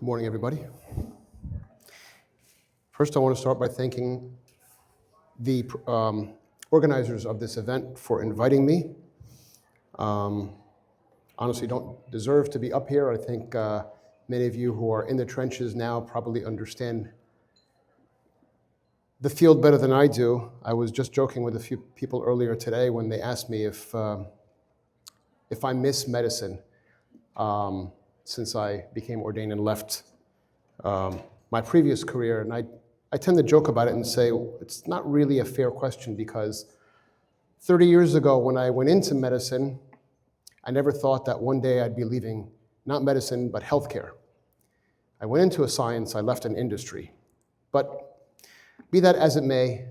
Good morning, everybody. First, I want to start by thanking the organizers of this event for inviting me. Honestly, don't deserve to be up here. I think many of you who are in the trenches now probably understand the field better than I do. I was just joking with a few people earlier today when they asked me if I miss medicine since I became ordained and left my previous career. And I tend to joke about it and say it's not really a fair question, because 30 years ago when I went into medicine, I never thought that one day I'd be leaving not medicine, but healthcare. I went into a science, I left an industry. But be that as it may,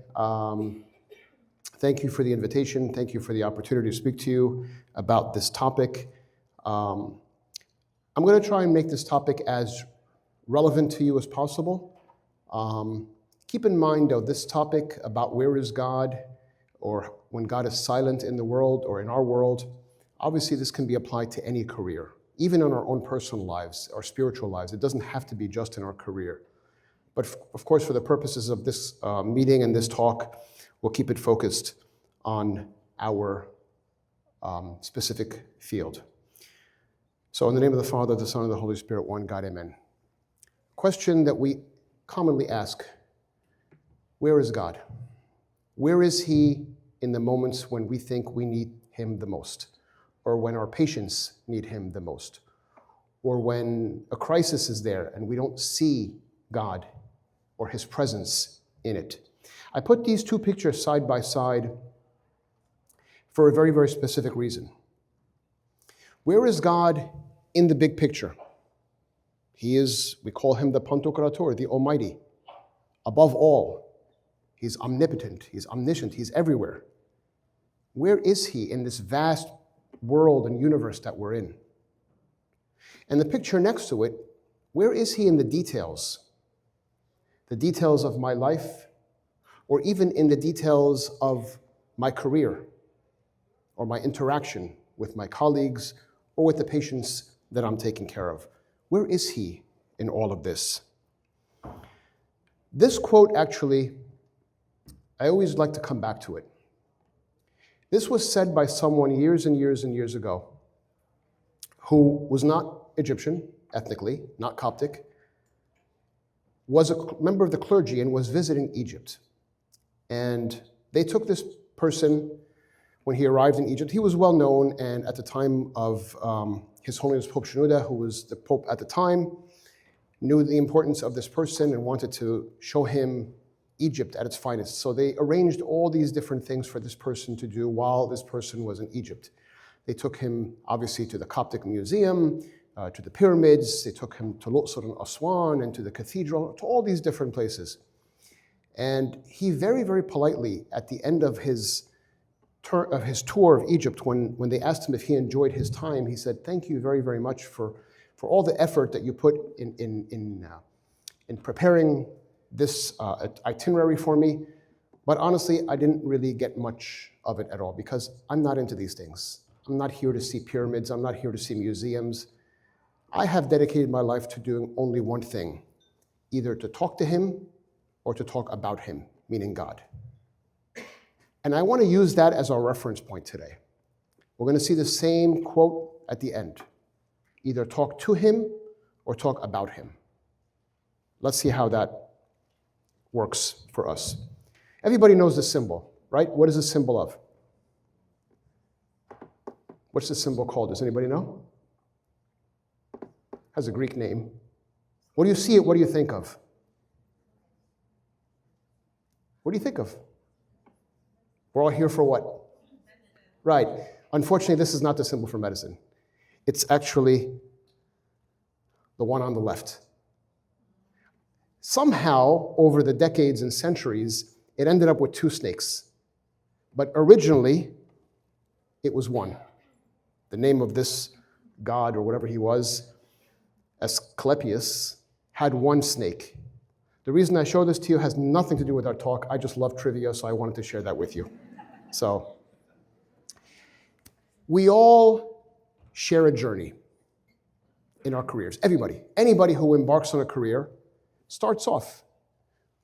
thank you for the invitation. Thank you for the opportunity to speak to you about this topic. I'm going to try and make this topic as relevant to you as possible. Keep in mind, though, this topic about where is God, or when God is silent in the world or in our world, obviously this can be applied to any career, even in our own personal lives, our spiritual lives. It doesn't have to be just in our career. But of course, for the purposes of this meeting and this talk, we'll keep it focused on our specific field. So in the name of the Father, the Son, and the Holy Spirit, one God, amen. Question that we commonly ask: where is God? Where is He in the moments when we think we need Him the most, or when our patients need Him the most, or when a crisis is there and we don't see God or His presence in it? I put these two pictures side by side for a very, very specific reason. Where is God in the big picture? He is, we call Him the Pantokrator, the Almighty. Above all, He's omnipotent, He's omniscient, He's everywhere. Where is He in this vast world and universe that we're in? And the picture next to it, where is He in the details? The details of my life, or even in the details of my career, or my interaction with my colleagues, or with the patients that I'm taking care of. Where is He in all of this? This quote, actually, I always like to come back to it. This was said by someone years and years and years ago who was not Egyptian ethnically, not Coptic, was a member of the clergy and was visiting Egypt. And they took this person when he arrived in Egypt. He was well known, and at the time of His Holiness Pope Shenouda, who was the Pope at the time, knew the importance of this person and wanted to show him Egypt at its finest. So they arranged all these different things for this person to do while this person was in Egypt. They took him, obviously, to the Coptic Museum, to the pyramids. They took him to Luxor and Aswan, and to the cathedral, to all these different places. And he very, very politely, at the end of his tour of Egypt, when they asked him if he enjoyed his time, he said, "Thank you very, very much for all the effort that you put in preparing this itinerary for me. But honestly, I didn't really get much of it at all, because I'm not into these things. I'm not here to see pyramids. I'm not here to see museums. I have dedicated my life to doing only one thing, either to talk to Him or to talk about Him, meaning God." And I want to use that as our reference point today. We're going to see the same quote at the end. Either talk to Him or talk about Him. Let's see how that works for us. Everybody knows the symbol, right? What is the symbol of? What's the symbol called? Does anybody know? Has a Greek name. When you see it, what do you think of? What do you think of? We're all here for what? Right. Unfortunately, this is not the symbol for medicine. It's actually the one on the left. Somehow, over the decades and centuries, it ended up with two snakes. But originally, it was one. The name of this god, or whatever he was, Asclepius, had one snake. The reason I show this to you has nothing to do with our talk. I just love trivia, so I wanted to share that with you. So, we all share a journey. in our careers. Everybody. Anybody who embarks on a career starts off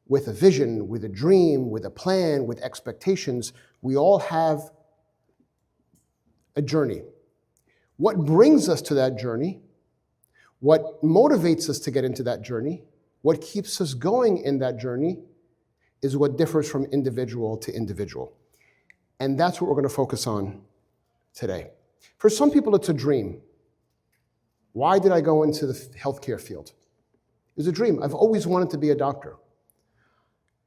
with a vision, with a dream, with a plan, with expectations. We all have a journey. What brings us to that journey, what motivates us to get into that journey, what keeps us going in that journey is what differs from individual to individual. And that's what we're going to focus on today. For some people, it's a dream. Why did I go into the healthcare field? It was a dream. I've always wanted to be a doctor.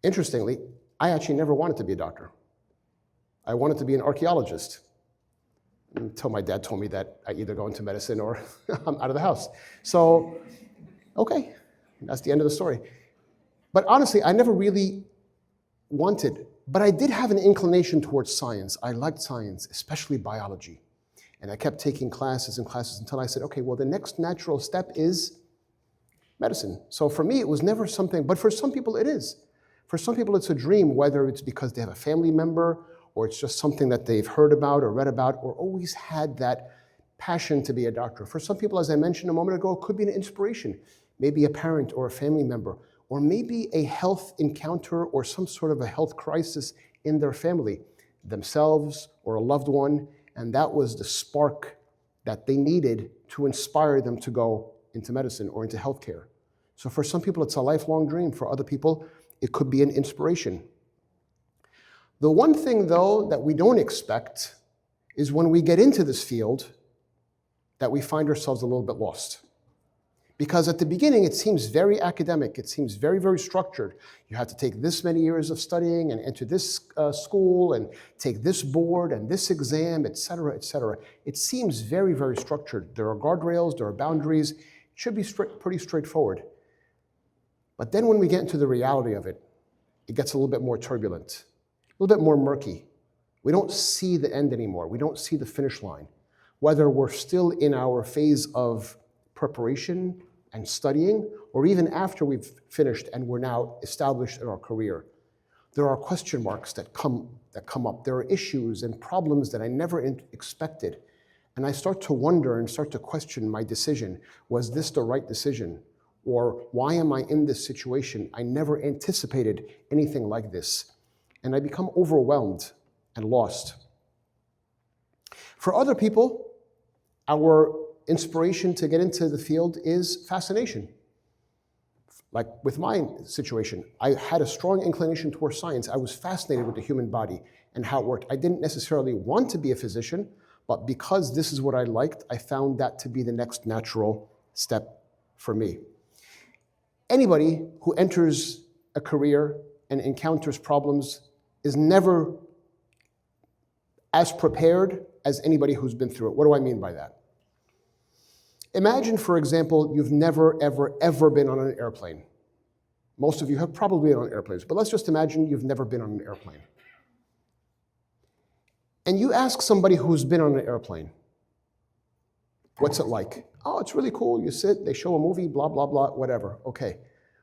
Interestingly, I actually never wanted to be a doctor. I wanted to be an archaeologist until my dad told me that I either go into medicine or I'm out of the house. So, okay, that's the end of the story. But honestly, I never really wanted, but I did have an inclination towards science. I liked science, especially biology. And I kept taking classes and classes until I said, okay, well, the next natural step is medicine. So for me, it was never something, but for some people it is. For some people, it's a dream, whether it's because they have a family member or it's just something that they've heard about or read about or always had that passion to be a doctor. For some people, as I mentioned a moment ago, it could be an inspiration, maybe a parent or a family member, or maybe a health encounter or some sort of a health crisis in their family, themselves or a loved one, and that was the spark that they needed to inspire them to go into medicine or into healthcare. So for some people, it's a lifelong dream. For other people, it could be an inspiration. The one thing, though, that we don't expect is when we get into this field that we find ourselves a little bit lost. Because at the beginning, it seems very academic. It seems very, very structured. You have to take this many years of studying and enter this school and take this board and this exam, et cetera, et cetera. It seems very, very structured. There are guardrails, there are boundaries. It should be pretty straightforward. But then when we get into the reality of it, it gets a little bit more turbulent, a little bit more murky. We don't see the end anymore. We don't see the finish line. Whether we're still in our phase of preparation and studying, or even after we've finished and we're now established in our career, there are question marks that come up. There are issues and problems that I never expected. And I start to wonder and start to question my decision. Was this the right decision? Or why am I in this situation? I never anticipated anything like this. And I become overwhelmed and lost. For other people, our inspiration to get into the field is fascination. Like with my situation, I had a strong inclination towards science. I was fascinated with the human body and how it worked. I didn't necessarily want to be a physician, but because this is what I liked, I found that to be the next natural step for me. Anybody who enters a career and encounters problems is never as prepared as anybody who's been through it. What do I mean by that? Imagine, for example, you've never, ever, ever been on an airplane. Most of you have probably been on airplanes, but let's just imagine you've never been on an airplane. And you ask somebody who's been on an airplane, what's it like? Oh, it's really cool. You sit, they show a movie, blah, blah, blah, whatever. Okay.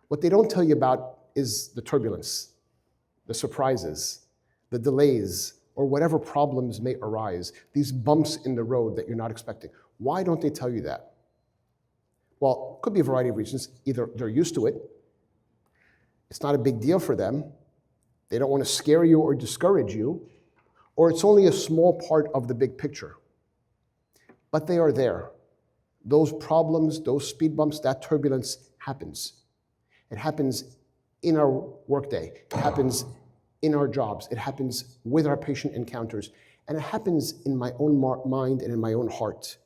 What they don't tell you about is the turbulence, the surprises, the delays, or whatever problems may arise, these bumps in the road that you're not expecting. Why don't they tell you that? Well, it could be a variety of reasons. Either they're used to it, it's not a big deal for them, they don't want to scare you or discourage you, or it's only a small part of the big picture. But they are there. Those problems, those speed bumps, that turbulence happens. It happens in our workday. It happens in our jobs. It happens with our patient encounters. And it happens in my own mind and in my own heart.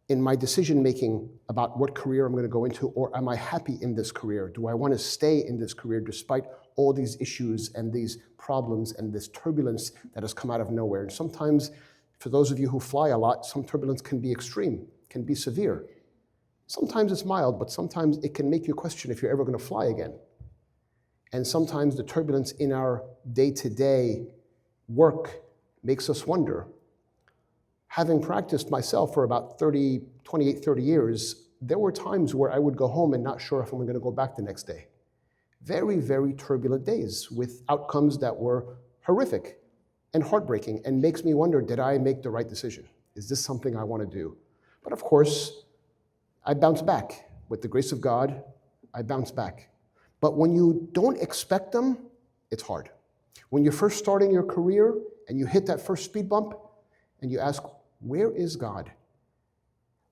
In my decision-making about what career I'm going to go into, or am I happy in this career? Do I want to stay in this career despite all these issues and these problems and this turbulence that has come out of nowhere? And sometimes, for those of you who fly a lot, some turbulence can be extreme, can be severe. Sometimes it's mild, but sometimes it can make you question if you're ever going to fly again. And sometimes the turbulence in our day-to-day work makes us wonder. Having practiced myself for about 28, 30 years, there were times where I would go home and not sure if I'm going to go back the next day. Very, very turbulent days with outcomes that were horrific and heartbreaking and makes me wonder, did I make the right decision? Is this something I want to do? But of course, I bounce back. With the grace of God, I bounce back. But when you don't expect them, it's hard. When you're first starting your career and you hit that first speed bump and you ask, where is God?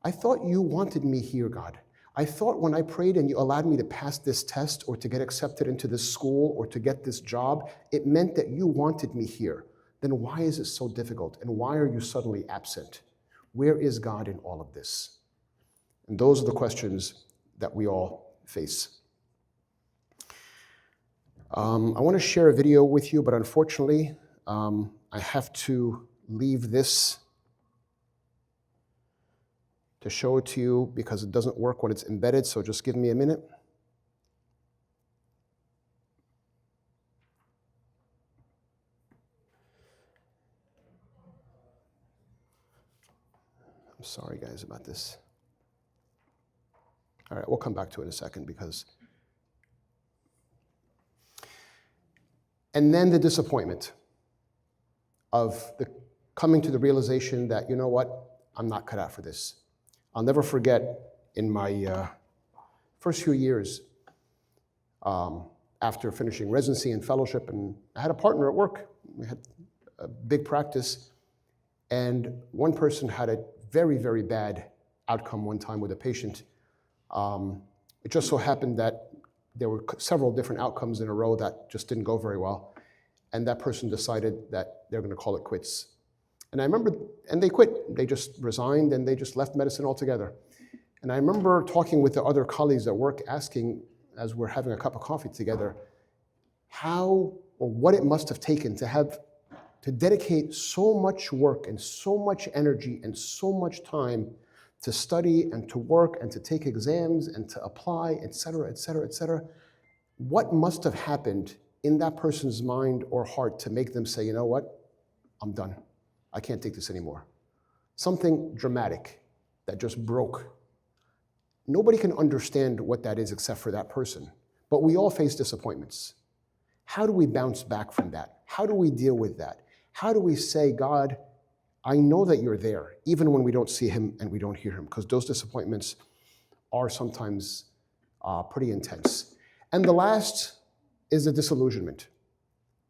I thought you wanted me here, God. I thought when I prayed and you allowed me to pass this test or to get accepted into this school or to get this job, it meant that you wanted me here. Then why is it so difficult? And why are you suddenly absent? Where is God in all of this? And those are the questions that we all face. I want to share a video with you, but unfortunately, I have to leave this to show it to you because it doesn't work when it's embedded, so just give me a minute. I'm sorry, guys, about this. All right, we'll come back to it in a second because... And then the disappointment of coming to the realization that, you know what, I'm not cut out for this. I'll never forget in my first few years after finishing residency and fellowship, and I had a partner at work. We had a big practice, and one person had a very, very bad outcome one time with a patient. It just so happened that there were several different outcomes in a row that just didn't go very well, and that person decided that they're going to call it quits. And I remember, and they quit. They just resigned and they just left medicine altogether. And I remember talking with the other colleagues at work, asking, as we're having a cup of coffee together, how or what it must have taken to dedicate so much work and so much energy and so much time to study and to work and to take exams and to apply, et cetera, et cetera, et cetera. What must have happened in that person's mind or heart to make them say, you know what, I'm done. I can't take this anymore. Something dramatic that just broke. Nobody can understand what that is except for that person. But we all face disappointments. How do we bounce back from that? How do we deal with that? How do we say, God, I know that you're there, even when we don't see him and we don't hear him, because those disappointments are sometimes pretty intense. And the last is the disillusionment.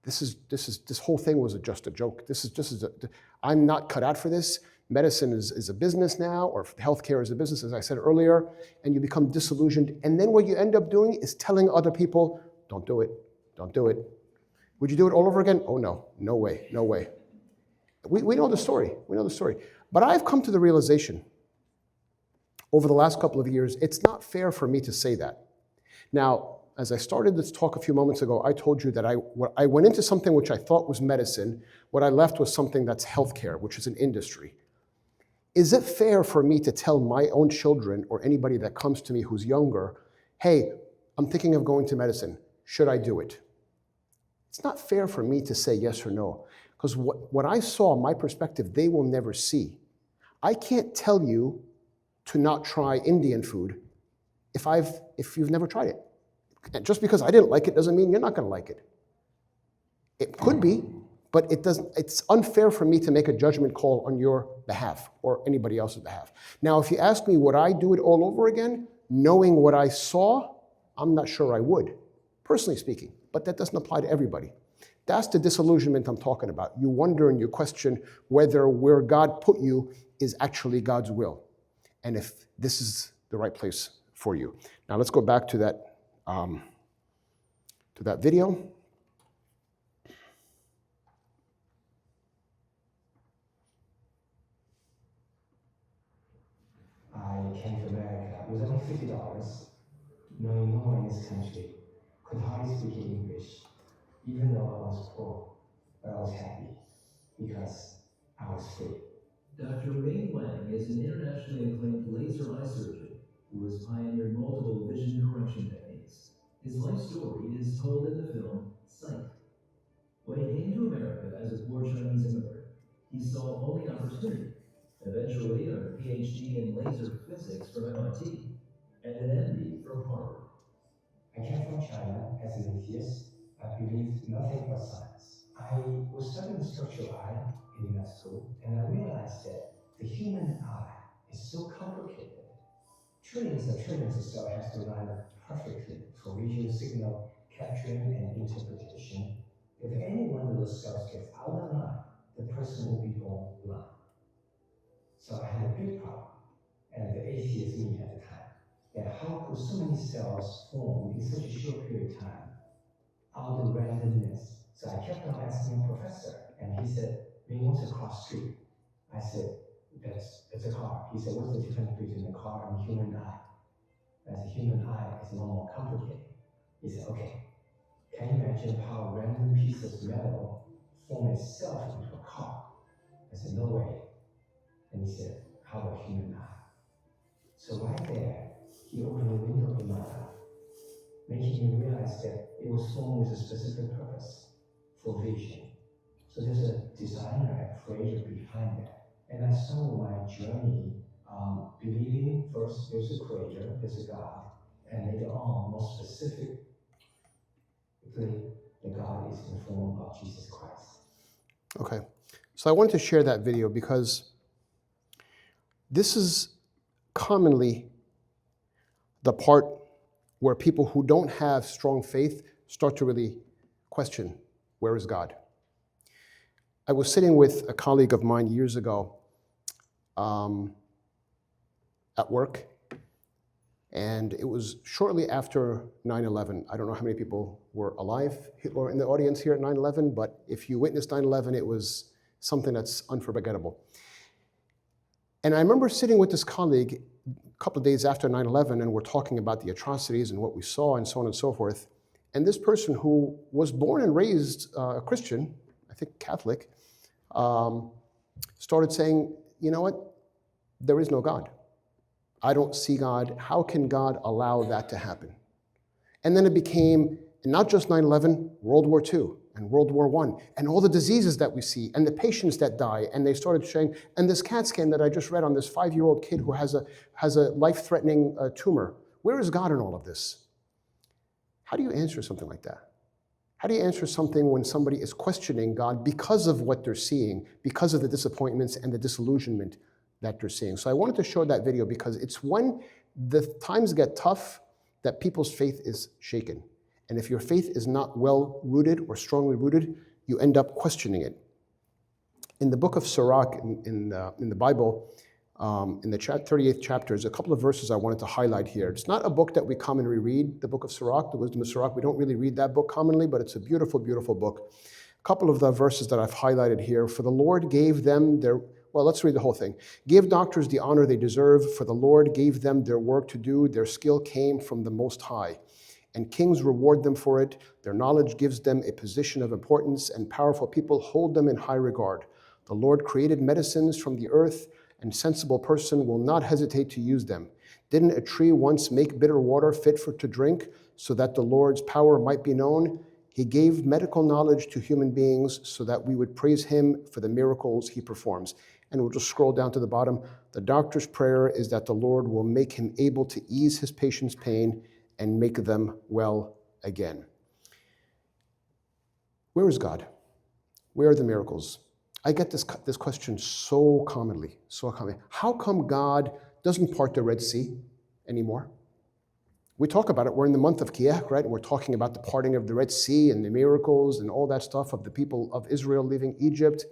This whole thing was just a joke. I'm not cut out for this. Medicine is a business now, or healthcare is a business, as I said earlier, and you become disillusioned. And then what you end up doing is telling other people, don't do it, don't do it. Would you do it all over again? Oh no, no way, no way. We know the story, we know the story. But I've come to the realization over the last couple of years, it's not fair for me to say that. Now, as I started this talk a few moments ago, I told you that I went into something which I thought was medicine. What I left was something that's healthcare, which is an industry. Is it fair for me to tell my own children or anybody that comes to me who's younger, hey, I'm thinking of going to medicine. Should I do it? It's not fair for me to say yes or no, because what I saw, my perspective, they will never see. I can't tell you to not try Indian food if you've never tried it. And just because I didn't like it doesn't mean you're not going to like it. It could be, but it's unfair for me to make a judgment call on your behalf or anybody else's behalf. Now, if you ask me, would I do it all over again, knowing what I saw, I'm not sure I would, personally speaking, but that doesn't apply to everybody. That's the disillusionment I'm talking about. You wonder and you question whether where God put you is actually God's will, and if this is the right place for you. Now, let's go back to that video. I came to America with only $50, knowing no one in this country, could hardly speak English, even though I was poor, but I was happy because I was free. Dr. Ming Wang is an internationally acclaimed laser eye surgeon who has pioneered multiple vision correction techniques. His life story is told in the film Sight. When he came to America as a poor Chinese immigrant, he saw only opportunity. Eventually earned a PhD in laser physics from MIT and an MD from Harvard. I came from China as an atheist. I believed nothing but science. I was studying structural eye in med school, and I realized that the human eye is so complicated. trillions of cells has to line up perfectly for visual signal capturing and interpretation. If any one of those cells gets out of line, the person will be born blind. So I had a big problem, and the atheist me at the time, that how could so many cells form in such a short period of time out of randomness? So I kept on asking a professor, and he said, what's a cross street? I said, it's a car. He said, what's the difference between a car and a human eye? As a human eye is a lot more complicated. He said, okay, can you imagine how a random piece of metal form itself into a car? I said, no way. And he said, how about human eye? So right there, he opened a window in my eye, making me realize that it was formed with a specific purpose for vision. So there's a designer and creator behind that. And I started my journey believing first there's a creator, there's a God, and later on, more specifically, the God is in the form of Jesus Christ. Okay. So I wanted to share that video because this is commonly the part where people who don't have strong faith start to really question, where is God? I was sitting with a colleague of mine years ago at work, and it was shortly after 9/11. I don't know how many people were alive or in the audience here at 9/11, but if you witnessed 9/11, it was something that's unforgettable. And I remember sitting with this colleague a couple of days after 9/11, and we're talking about the atrocities and what we saw and so on and so forth. And this person who was born and raised a Christian, I think Catholic, started saying, you know what? There is no God. I don't see God. How can God allow that to happen? And then it became not just 9/11, World War II and World War I, and all the diseases that we see, and the patients that die, and they started saying, and this CAT scan that I just read on this 5-year-old kid who has a life-threatening tumor. Where is God in all of this? How do you answer something like that? How do you answer something when somebody is questioning God because of what they're seeing, because of the disappointments and the disillusionment that they're seeing? So I wanted to show that video because it's when the times get tough that people's faith is shaken. And if your faith is not well rooted or strongly rooted, you end up questioning it. In the book of Sirach, in the Bible, in the 38th chapter, there's a couple of verses I wanted to highlight here. It's not a book that we commonly read, the book of Sirach, the wisdom of Sirach. We don't really read that book commonly, but it's a beautiful, beautiful book. A couple of the verses that I've highlighted here. For the Lord gave them their, well, let's read the whole thing. Give doctors the honor they deserve, for the Lord gave them their work to do. Their skill came from the Most High, and kings reward them for it. Their knowledge gives them a position of importance, and powerful people hold them in high regard. The Lord created medicines from the earth, and sensible person will not hesitate to use them. Didn't a tree once make bitter water fit to drink, so that the Lord's power might be known? He gave medical knowledge to human beings so that we would praise him for the miracles he performs. And we'll just scroll down to the bottom. The doctor's prayer is that the Lord will make him able to ease his patient's pain and make them well again. Where is God? Where are the miracles? I get this question so commonly. How come God doesn't part the Red Sea anymore? We talk about it. We're in the month of Kiyah, right? And we're talking about the parting of the Red Sea and the miracles and all that stuff of the people of Israel leaving Egypt.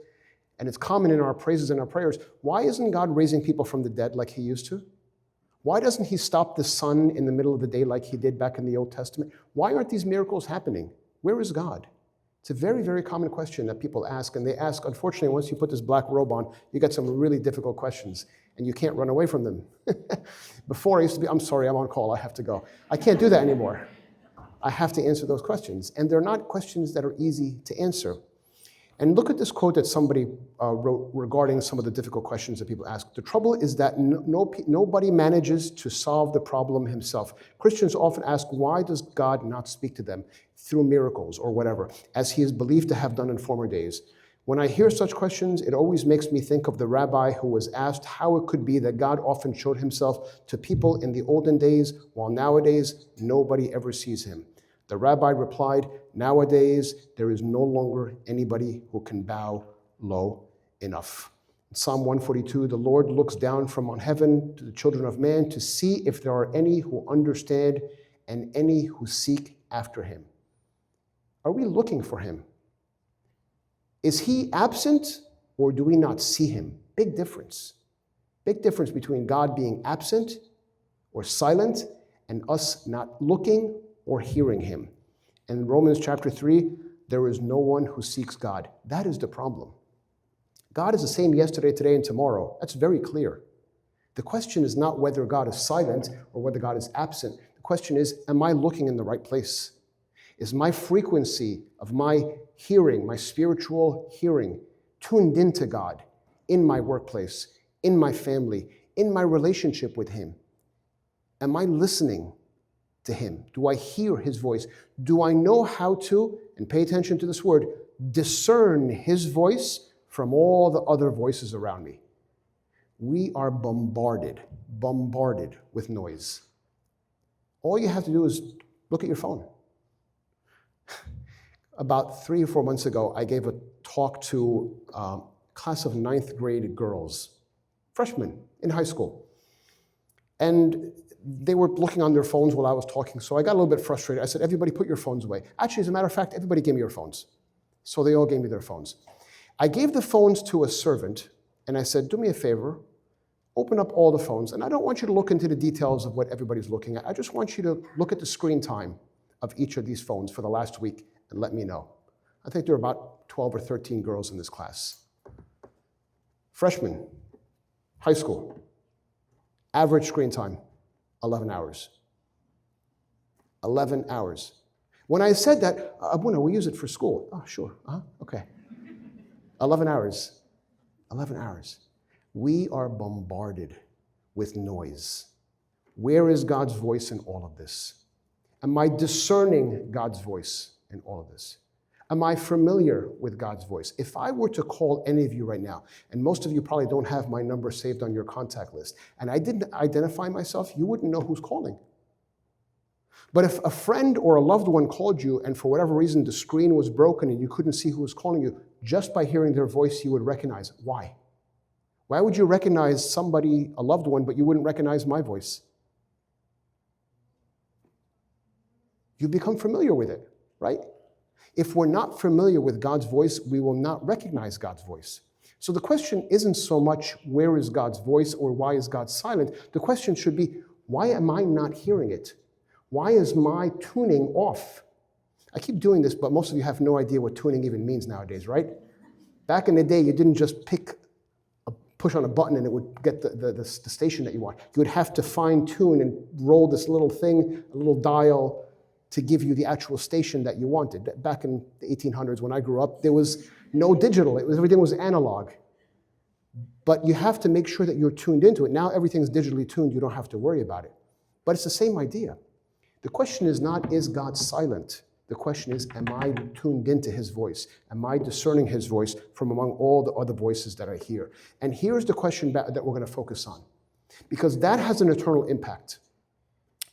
And it's common in our praises and our prayers. Why isn't God raising people from the dead like he used to? Why doesn't he stop the sun in the middle of the day like he did back in the Old Testament? Why aren't these miracles happening? Where is God? It's a very, very common question that people ask. And they ask, unfortunately, once you put this black robe on, you get some really difficult questions. And you can't run away from them. Before, I used to be, I'm sorry, I'm on call, I have to go. I can't do that anymore. I have to answer those questions. And they're not questions that are easy to answer. And look at this quote that somebody wrote regarding some of the difficult questions that people ask. The trouble is that nobody manages to solve the problem himself. Christians often ask, why does God not speak to them through miracles or whatever, as he is believed to have done in former days? When I hear such questions, it always makes me think of the rabbi who was asked how it could be that God often showed himself to people in the olden days, while nowadays nobody ever sees him. The rabbi replied, nowadays there is no longer anybody who can bow low enough. Psalm 142, the Lord looks down from on heaven to the children of man to see if there are any who understand and any who seek after him. Are we looking for him? Is he absent or do we not see him? Big difference. Big difference between God being absent or silent and us not looking or hearing him. In Romans chapter 3, there is no one who seeks God. That is the problem. God is the same yesterday, today, and tomorrow. That's very clear. The question is not whether God is silent or whether God is absent. The question is, am I looking in the right place? Is my frequency of my hearing, my spiritual hearing, tuned into God in my workplace, in my family, in my relationship with him? Am I listening to him? Do I hear his voice? Do I know how to, and pay attention to this word, discern his voice from all the other voices around me? We are bombarded with noise. All you have to do is look at your phone. About 3 or 4 months ago, I gave a talk to a class of 9th grade girls, freshmen in high school. And they were looking on their phones while I was talking, so I got a little bit frustrated. I said, everybody put your phones away. Actually, as a matter of fact, everybody gave me your phones. So they all gave me their phones. I gave the phones to a servant, and I said, do me a favor, open up all the phones. And I don't want you to look into the details of what everybody's looking at. I just want you to look at the screen time of each of these phones for the last week and let me know. I think there are about 12 or 13 girls in this class. Freshmen, high school, average screen time, 11 hours. 11 hours. When I said that, Abuna, we use it for school. Oh, sure, okay. 11 hours. 11 hours. We are bombarded with noise. Where is God's voice in all of this? Am I discerning God's voice in all of this? Am I familiar with God's voice? If I were to call any of you right now, and most of you probably don't have my number saved on your contact list, and I didn't identify myself, you wouldn't know who's calling. But if a friend or a loved one called you and for whatever reason the screen was broken and you couldn't see who was calling you, just by hearing their voice you would recognize. Why? Why would you recognize somebody, a loved one, but you wouldn't recognize my voice? You become familiar with it, right? If we're not familiar with God's voice, we will not recognize God's voice. So the question isn't so much where is God's voice or why is God silent? The question should be, why am I not hearing it? Why is my tuning off? I keep doing this, but most of you have no idea what tuning even means nowadays, right? Back in the day, you didn't just push on a button and it would get the station that you want. You would have to fine tune and roll this little thing, a little dial, to give you the actual station that you wanted. Back in the 1800s, when I grew up, there was no digital. Everything was analog. But you have to make sure that you're tuned into it. Now everything's digitally tuned. You don't have to worry about it. But it's the same idea. The question is not, is God silent? The question is, am I tuned into his voice? Am I discerning his voice from among all the other voices that I hear? And here's the question that we're going to focus on, because that has an eternal impact.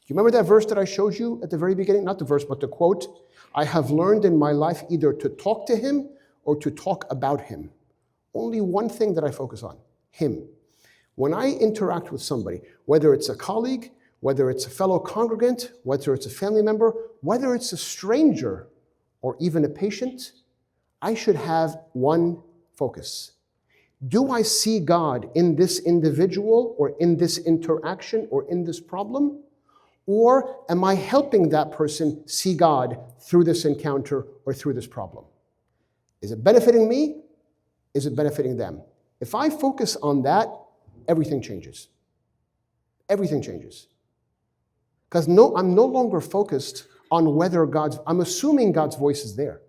You remember that verse that I showed you at the very beginning? Not the verse, but the quote. I have learned in my life either to talk to him or to talk about him. Only one thing that I focus on, him. When I interact with somebody, whether it's a colleague, whether it's a fellow congregant, whether it's a family member, whether it's a stranger or even a patient, I should have one focus. Do I see God in this individual or in this interaction or in this problem? Or am I helping that person see God through this encounter or through this problem? Is it benefiting me? Is it benefiting them? If I focus on that, everything changes. Everything changes. Because I'm no longer focused on whether I'm assuming God's voice is there.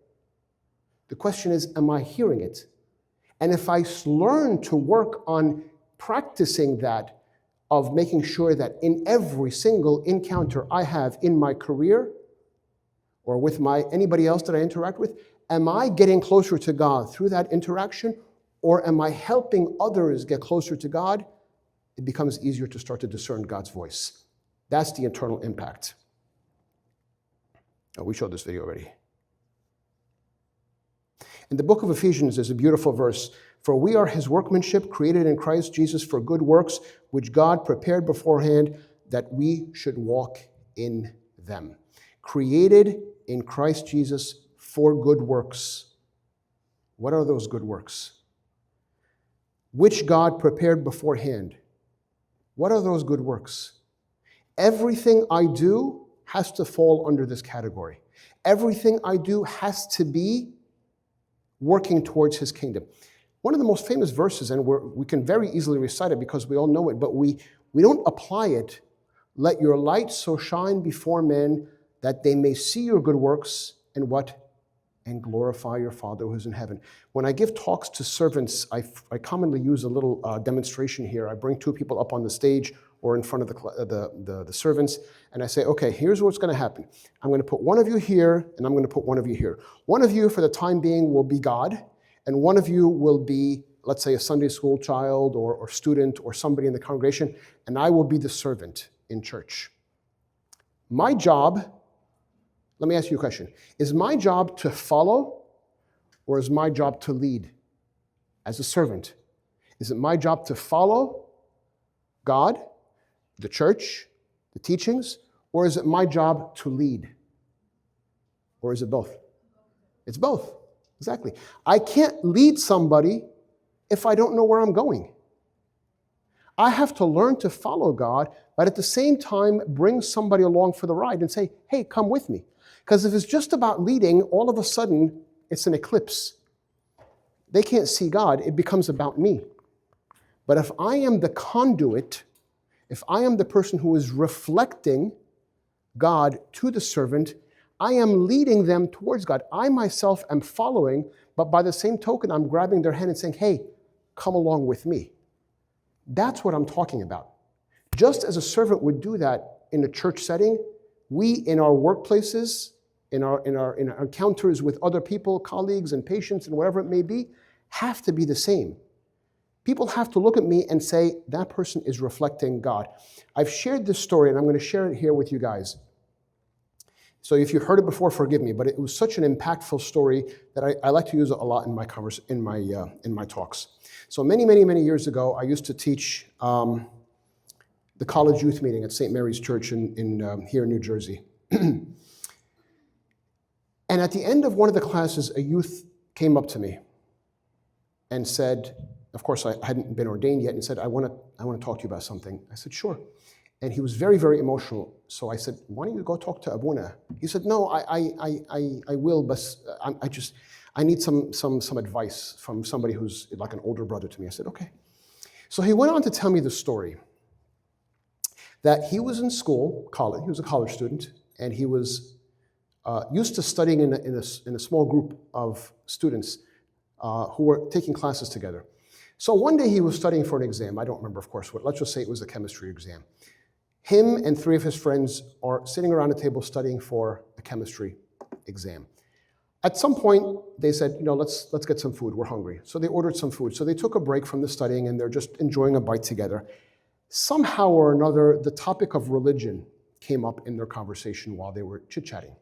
The question is, am I hearing it? And if I learn to work on practicing that, of making sure that in every single encounter I have in my career or with anybody else that I interact with, am I getting closer to God through that interaction, or am I helping others get closer to God? It becomes easier to start to discern God's voice. That's the eternal impact. Oh, we showed this video already. In the book of Ephesians, there's a beautiful verse For we are his workmanship, created in Christ Jesus for good works, which God prepared beforehand that we should walk in them. Created in Christ Jesus for good works. What are those good works? Which God prepared beforehand. What are those good works? Everything I do has to fall under this category. Everything I do has to be working towards his kingdom. One of the most famous verses, and we can very easily recite it because we all know it, but we don't apply it. Let your light so shine before men that they may see your good works and what? And glorify your Father who's in heaven. When I give talks to servants, I commonly use a little demonstration here. I bring two people up on the stage or in front of the servants, and I say, okay, here's what's going to happen. I'm going to put one of you here, and I'm going to put one of you here. One of you, for the time being, will be God, and one of you will be, let's say, a Sunday school child or student or somebody in the congregation, and I will be the servant in church. My job, let me ask you a question. Is my job to follow, or is my job to lead as a servant? Is it my job to follow God, the church, the teachings, or is it my job to lead? Or is it both? It's both, exactly. I can't lead somebody if I don't know where I'm going. I have to learn to follow God, but at the same time, bring somebody along for the ride and say, hey, come with me. Because if it's just about leading, all of a sudden, it's an eclipse. They can't see God. It becomes about me. But if I am the conduit, if I am the person who is reflecting God to the servant, I am leading them towards God. I myself am following, but by the same token, I'm grabbing their hand and saying, hey, come along with me. That's what I'm talking about. Just as a servant would do that in a church setting, we in our workplaces, in our encounters with other people, colleagues and patients and whatever it may be, have to be the same. People have to look at me and say, that person is reflecting God. I've shared this story, and I'm going to share it here with you guys. So if you've heard it before, forgive me, but it was such an impactful story that I like to use it a lot in my talks. So many, many, many years ago, I used to teach the college youth meeting at St. Mary's Church here in New Jersey. And at the end of one of the classes, a youth came up to me and said, of course, I hadn't been ordained yet, and said, I want to talk to you about something. I said, sure. And he was very, very emotional. So I said, why don't you go talk to Abuna? He said, no, I will, but I need some advice from somebody who's like an older brother to me. I said, okay. So he went on to tell me the story that he was in school, college. He was a college student, and he was used to studying in a small group of students who were taking classes together. So one day he was studying for an exam. I don't remember, of course, what. Let's just say it was a chemistry exam. Him and three of his friends are sitting around a table studying for a chemistry exam. At some point, they said, let's get some food. We're hungry. So they ordered some food. So they took a break from the studying, and they're just enjoying a bite together. Somehow or another, the topic of religion came up in their conversation while they were chit-chatting.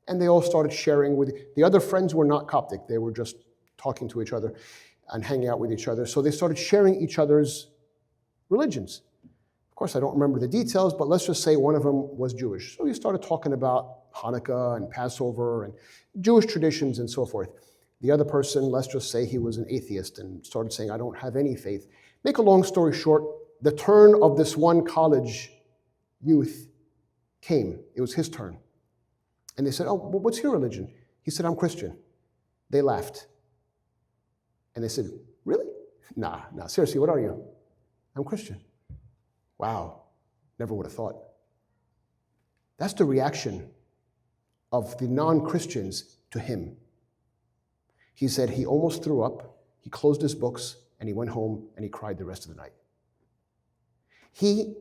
And they all started sharing with the other friends were not Coptic. They were just talking to each other and hanging out with each other. So they started sharing each other's religions. Of course, I don't remember the details, but let's just say one of them was Jewish. So he started talking about Hanukkah and Passover and Jewish traditions and so forth. The other person, let's just say he was an atheist and started saying, I don't have any faith. Make a long story short, the turn of this one college youth came. It was his turn. And they said, oh, well, what's your religion? He said, I'm Christian. They laughed. And they said, really? Nah, seriously, what are you? I'm Christian. Wow, never would have thought. That's the reaction of the non-Christians to him. He said he almost threw up, he closed his books, and he went home and he cried the rest of the night. He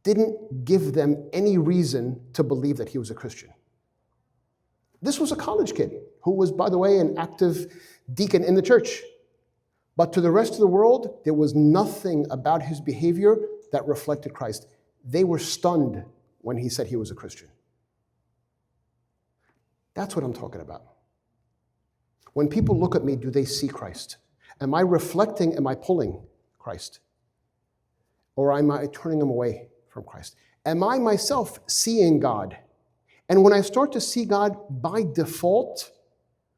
didn't give them any reason to believe that he was a Christian. This was a college kid who was, by the way, an active deacon in the church. But to the rest of the world, there was nothing about his behavior that reflected Christ. They were stunned when he said he was a Christian. That's what I'm talking about. When people look at me, do they see Christ? Am I reflecting, am I pulling Christ? Or am I turning him away from Christ? Am I myself seeing God? And when I start to see God by default,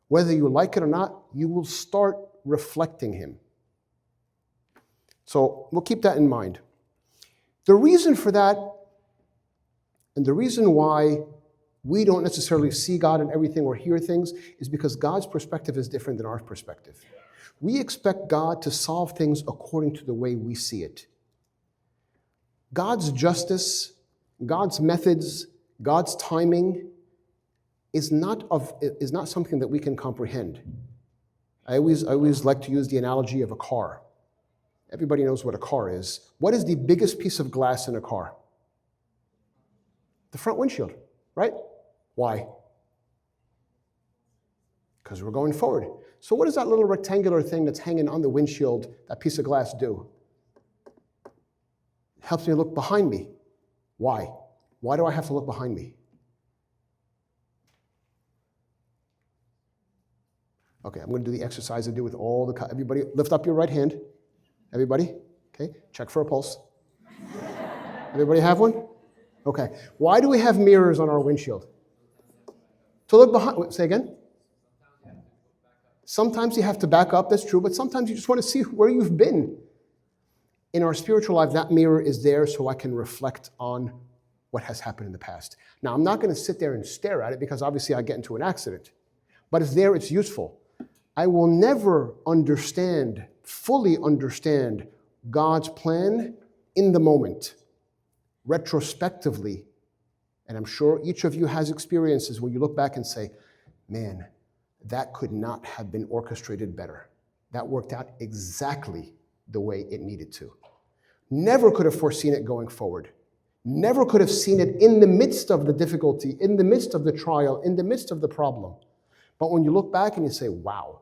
whether you like it or not, you will start reflecting him. So we'll keep that in mind. The reason for that, and the reason why we don't necessarily see God in everything or hear things, is because God's perspective is different than our perspective. We expect God to solve things according to the way we see it. God's justice, God's methods, God's timing is not something that we can comprehend. I always like to use the analogy of a car. Everybody knows what a car is. What is the biggest piece of glass in a car? The front windshield, right? Why? Because we're going forward. So what does that little rectangular thing that's hanging on the windshield, that piece of glass, do? It helps me look behind me. Why? Why do I have to look behind me? Okay, I'm going to do the exercise I do with all the... Everybody, lift up your right hand. Everybody, okay? Check for a pulse. Everybody have one? Okay. Why do we have mirrors on our windshield? To look behind... Wait, say again? Sometimes you have to back up, that's true, but sometimes you just want to see where you've been. In our spiritual life, that mirror is there so I can reflect on what has happened in the past. Now, I'm not going to sit there and stare at it because obviously I get into an accident. But it's there, it's useful. I will never fully understand God's plan in the moment, retrospectively. And I'm sure each of you has experiences where you look back and say, man, that could not have been orchestrated better. That worked out exactly the way it needed to. Never could have foreseen it going forward. Never could have seen it in the midst of the difficulty, in the midst of the trial, in the midst of the problem. But when you look back and you say, wow,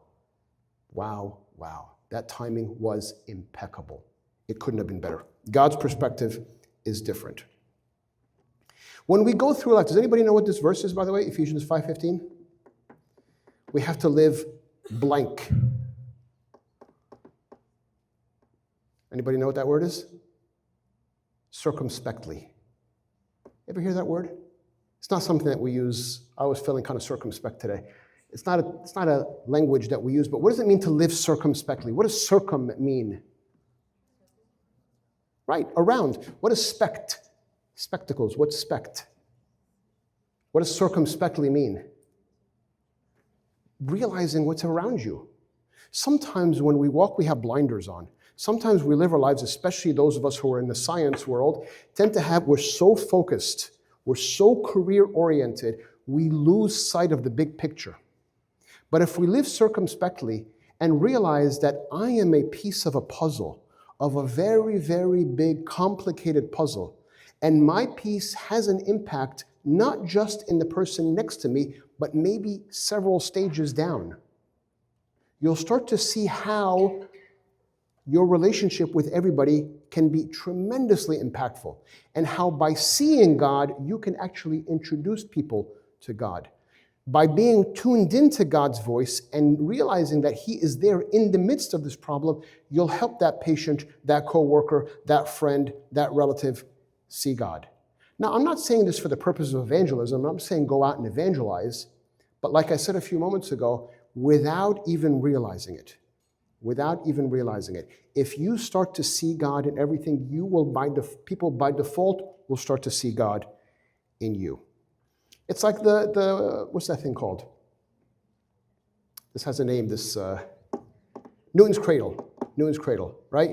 that timing was impeccable. It couldn't have been better. God's perspective is different. When we go through life, does anybody know what this verse is, by the way? Ephesians 5:15? We have to live blank. Anybody know what that word is? Circumspectly. Ever hear that word? It's not something that we use. I was feeling kind of circumspect today. It's not a language that we use, but what does it mean to live circumspectly? What does circum mean? Right, around. What is spect? Spectacles, what's spect? What does circumspectly mean? Realizing what's around you. Sometimes when we walk, we have blinders on. Sometimes we live our lives, especially those of us who are in the science world, we're so focused, we're so career-oriented, we lose sight of the big picture. But if we live circumspectly and realize that I am a piece of a puzzle, of a very, very big, complicated puzzle, and my piece has an impact not just in the person next to me, but maybe several stages down, you'll start to see how your relationship with everybody can be tremendously impactful, and how by seeing God, you can actually introduce people to God. By being tuned into God's voice and realizing that He is there in the midst of this problem, you'll help that patient, that coworker, that friend, that relative see God. Now, I'm not saying this for the purpose of evangelism. I'm saying go out and evangelize. But like I said a few moments ago, without even realizing it. If you start to see God in everything, people by default will start to see God in you. It's like the what's that thing called? This has a name, Newton's cradle, right?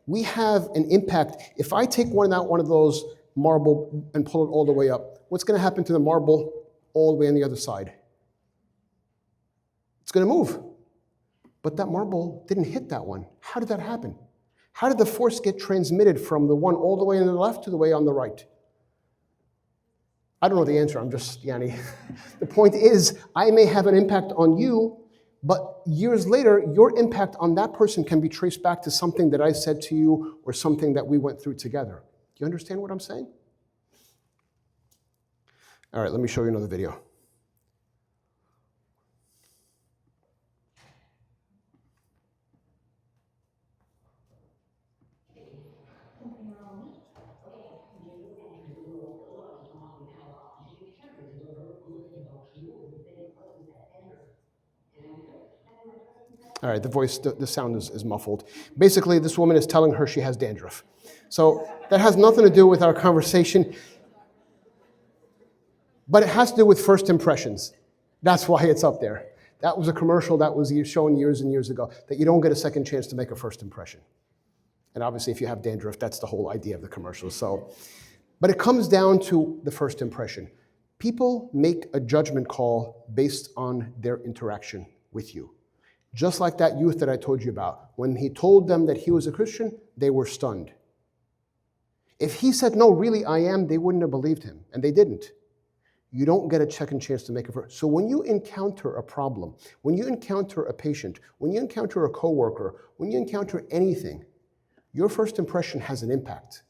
We have an impact. If I take one of those marble and pull it all the way up, what's going to happen to the marble all the way on the other side? It's going to move. But that marble didn't hit that one. How did that happen? How did the force get transmitted from the one all the way on the left to the way on the right? I don't know the answer. I'm just, Yanni. The point is, I may have an impact on you, but years later, your impact on that person can be traced back to something that I said to you or something that we went through together. Do you understand what I'm saying? All right, let me show you another video. All right, the sound is muffled. Basically, this woman is telling her she has dandruff. So that has nothing to do with our conversation, but it has to do with first impressions. That's why it's up there. That was a commercial that was shown years and years ago, that you don't get a second chance to make a first impression. And obviously, if you have dandruff, that's the whole idea of the commercial. So, but it comes down to the first impression. People make a judgment call based on their interaction with you. Just like that youth that I told you about. When he told them that he was a Christian, they were stunned. If he said, no, really, I am, they wouldn't have believed him, and they didn't. You don't get a second chance to make a first. So when you encounter a problem, when you encounter a patient, when you encounter a coworker, when you encounter anything, your first impression has an impact,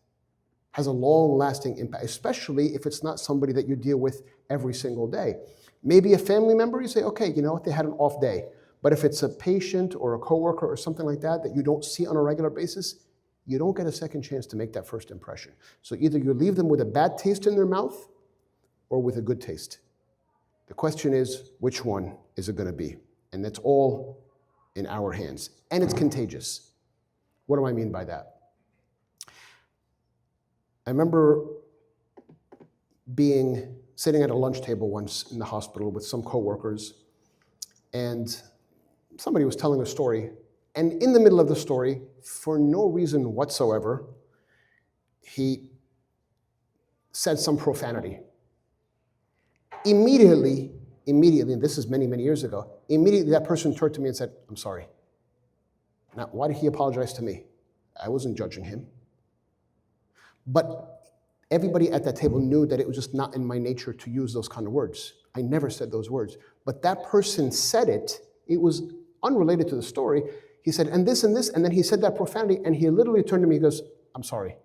has a long-lasting impact, especially if it's not somebody that you deal with every single day. Maybe a family member, you say, okay, you know what, they had an off day. But if it's a patient or a coworker or something like that you don't see on a regular basis, you don't get a second chance to make that first impression. So either you leave them with a bad taste in their mouth or with a good taste. The question is, which one is it going to be? And that's all in our hands. And it's contagious. What do I mean by that? I remember sitting at a lunch table once in the hospital with some coworkers, and somebody was telling a story, and in the middle of the story, for no reason whatsoever, he said some profanity. Immediately, and this is many, many years ago, immediately that person turned to me and said, I'm sorry. Now, why did he apologize to me? I wasn't judging him. But everybody at that table knew that it was just not in my nature to use those kind of words. I never said those words. But that person said it. It was unrelated to the story. He said, and this, and then he said that profanity, and he literally turned to me and goes, I'm sorry.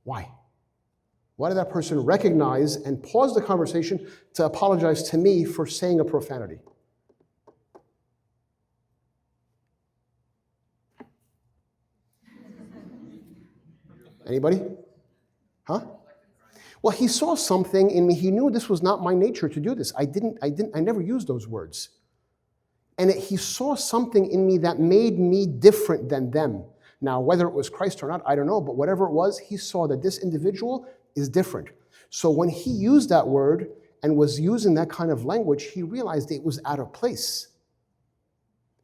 Why? Why did that person recognize and pause the conversation to apologize to me for saying a profanity? Anybody? Huh? Well, he saw something in me. He knew this was not my nature to do this. I never used those words. And he saw something in me that made me different than them. Now, whether it was Christ or not, I don't know, but whatever it was, he saw that this individual is different. So when he used that word and was using that kind of language, he realized it was out of place.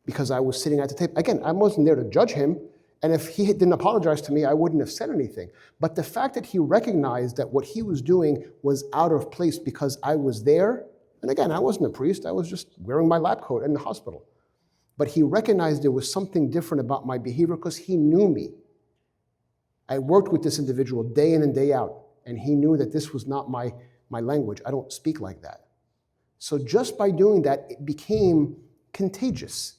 Because I was sitting at the table. Again, I wasn't there to judge him. And if he didn't apologize to me, I wouldn't have said anything. But the fact that he recognized that what he was doing was out of place because I was there, and again, I wasn't a priest, I was just wearing my lab coat in the hospital. But he recognized there was something different about my behavior because he knew me. I worked with this individual day in and day out, and he knew that this was not my language. I don't speak like that. So just by doing that, it became contagious.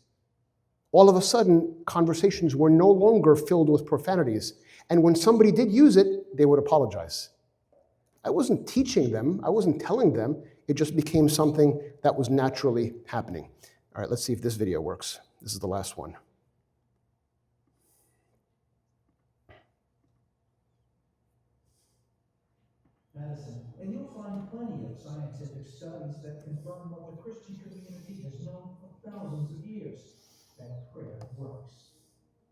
All of a sudden, conversations were no longer filled with profanities. And when somebody did use it, they would apologize. I wasn't teaching them. I wasn't telling them. It just became something that was naturally happening. All right, let's see if this video works. This is the last one. Medicine. And you'll find plenty of scientific studies that confirm what the Christian community has known for thousands of years, that prayer works.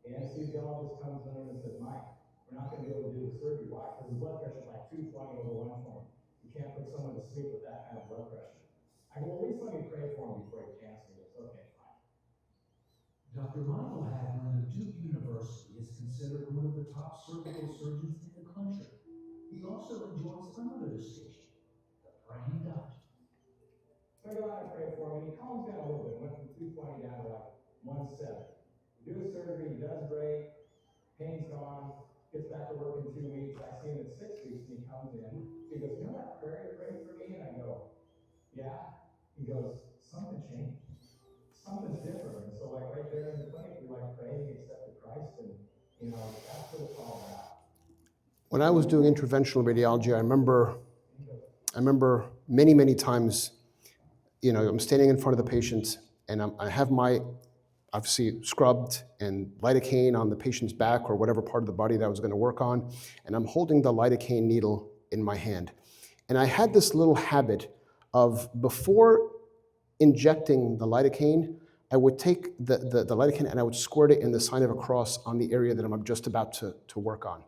The anesthesiologist comes in and says, Mike, we're not going to be able to do the surgery. Why? Because his blood pressure is like 220 over 120. You can't put someone to sleep with that kind of blood pressure. I go, well, at least let me pray for him before he cancels it. Okay, fine. Dr. Michael Hagland of Duke University is considered one of the top surgical surgeons in the country. He also enjoys another distinction, the praying doctor. So I go out and pray for him, and he calms down a little bit. Went from 220 down to like 170. We do a surgery, he does great, pain's gone, gets back to work in 2 weeks. I see him in 6 weeks, and he comes in. He goes, you know that prayer you prayed for me? And I go, yeah. He goes, something changed. Something's different. And so like right there in the clinic, we like prayed, he accepted Christ, and that's what it's all about. When I was doing interventional radiology, I remember many, many times, I'm standing in front of the patient, and I have my, obviously, scrubbed and lidocaine on the patient's back or whatever part of the body that I was going to work on, and I'm holding the lidocaine needle in my hand. And I had this little habit of, before injecting the lidocaine, I would take the lidocaine and I would squirt it in the sign of a cross on the area that I'm just about to work on.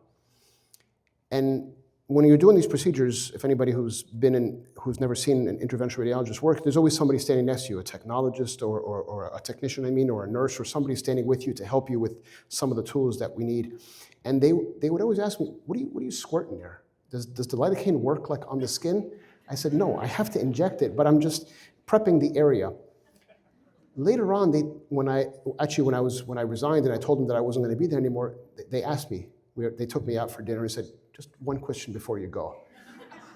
And when you're doing these procedures, if anybody who's who's never seen an interventional radiologist work, there's always somebody standing next to you, a technologist or a technician, or a nurse, or somebody standing with you to help you with some of the tools that we need. And they would always ask me, what are you squirting there? Does the lidocaine work like on the skin? I said, no, I have to inject it, but I'm just prepping the area. Later on, when I resigned and I told them that I wasn't going to be there anymore, they asked me, they took me out for dinner and said, just one question before you go.